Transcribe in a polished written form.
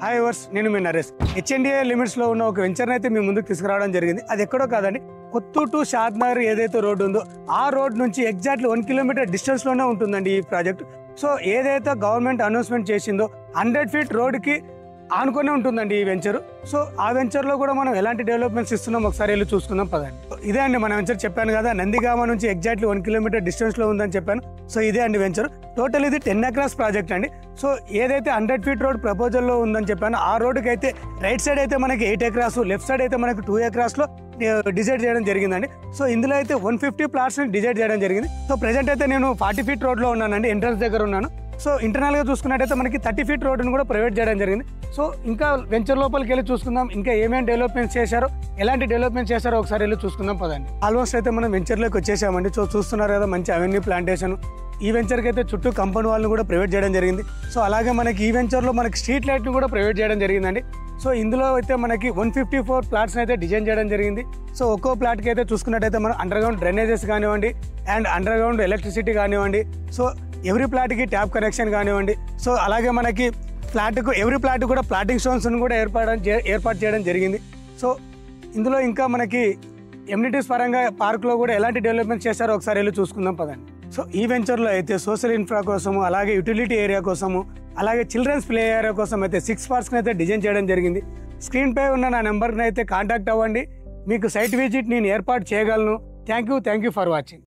Hi verse, నేను మీ Naresh. HMDA లిమిట్స్లో ఉన్న ఒక వెంచర్ని అయితే మీ ముందుకు తీసుకురావడం జరిగింది. అది ఎక్కడో కాదండి, కొత్తూరు టు షాద్నగర్ ఏదైతే రోడ్డు ఉందో ఆ రోడ్ నుంచి ఎగ్జాక్ట్లీ 1 కిలోమీటర్ డిస్టెన్స్లోనే ఉంటుందండి ఈ ప్రాజెక్ట్. సో ఏదైతే గవర్నమెంట్ అనౌన్స్మెంట్ చేసిందో 100 ఫీట్ రోడ్డుకి ఆనుకొని ఉంటుందండి ఈ వెంచర్. సో ఆ వెంచర్లో కూడా మనం ఎలాంటి డెవలప్మెంట్స్ ఇస్తున్నాం ఒకసారి వెళ్ళి చూసుకుందాం పదండి. ఇదే అండి మన వెంచర్, చెప్పాను కదా నందిగామ నుంచి ఎగ్జాక్ట్లీ 1 కిలోమీటర్ డిస్టెన్స్లో ఉందని చెప్పాను. సో ఇదే అండి వెంచర్. టోటల్ ఇది 10 ఎకరాస్ ప్రాజెక్ట్ అండి. సో ఏదైతే 100 ఫీట్ రోడ్ ప్రపోజల్లో ఉందని చెప్పాను, ఆ రోడ్డుకి అయితే రైట్ సైడ్ అయితే మనకి 8 ఎకరాస్, లెఫ్ట్ సైడ్ అయితే మనకి 2 ఎకరాస్లో డిజైడ్ చేయడం జరిగిందండి. సో ఇందులో అయితే 150 ప్లాట్స్ని డిజైడ్ చేయడం జరిగింది. సో ప్రెజెంట్ అయితే నేను 40 ఫీట్ రోడ్లో ఉన్నానండి, ఎంట్రన్స్ దగ్గర ఉన్నాను. సో ఇంటర్నల్గా చూసుకున్నట్టయితే మనకి 30 ఫీట్ రోడ్డును కూడా ప్రొవైడ్ చేయడం జరిగింది. సో ఇంకా వెంచర్ లోపలికి వెళ్ళి చూసుకుందాం, ఇంకా ఏమేమి డెవలప్మెంట్స్ చేశారో, ఎలాంటి డెవలప్మెంట్ చేశారో ఒకసారి వెళ్ళి చూసుకుందాం పదండి. ఆల్మోస్ట్ అయితే మనం వెంచర్లోకి వచ్చేసామండి. సో చూస్తున్నారు కదా, మంచి అవెన్యూ ప్లాంటేషన్. ఈ వెంచర్కి అయితే చుట్టూ కంపౌండ్ వాళ్ళని కూడా ప్రొవైడ్ చేయడం జరిగింది. సో అలాగే మనకి ఈ వెంచర్లో మనకి స్ట్రీట్ లైట్ని కూడా ప్రొవైడ్ చేయడం జరిగిందండి. సో ఇందులో అయితే మనకి 154 ప్లాట్స్ని అయితే డిజైన్ చేయడం జరిగింది. సో ఒక్కో ప్లాట్కి అయితే చూసుకున్నట్టయితే మనం అండర్గ్రౌండ్ డ్రైనేజెస్ కానివ్వండి, అండ్ అండర్గ్రౌండ్ ఎలక్ట్రిసిటీ కానివ్వండి, సో ఎవ్రీ ప్లాట్కి ట్యాప్ కనెక్షన్ కానివ్వండి. సో అలాగే మనకి ఎవ్రీ ప్లాట్ కూడా ప్లాటింగ్ స్టోన్స్ను కూడా ఏర్పాటు చేయడం జరిగింది. సో ఇందులో ఇంకా మనకి ఎమ్యూనిటీస్ పరంగా పార్క్లో కూడా ఎలాంటి డెవలప్మెంట్ చేశారో ఒకసారి వెళ్ళి చూసుకుందాం పదండి. సో ఈ వెంచర్లో అయితే సోషల్ ఇన్ఫ్రా కోసము, అలాగే యూటిలిటీ ఏరియా కోసము, అలాగే చిల్డ్రన్స్ ప్లే ఏరియా కోసం అయితే 6 పార్క్స్ని అయితే డిజైన్ చేయడం జరిగింది. స్క్రీన్ పై ఉన్న నా నెంబర్ని అయితే కాంటాక్ట్ అవ్వండి, మీకు సైట్ విజిట్ నేను ఏర్పాటు చేయగలను. Thank you for watching.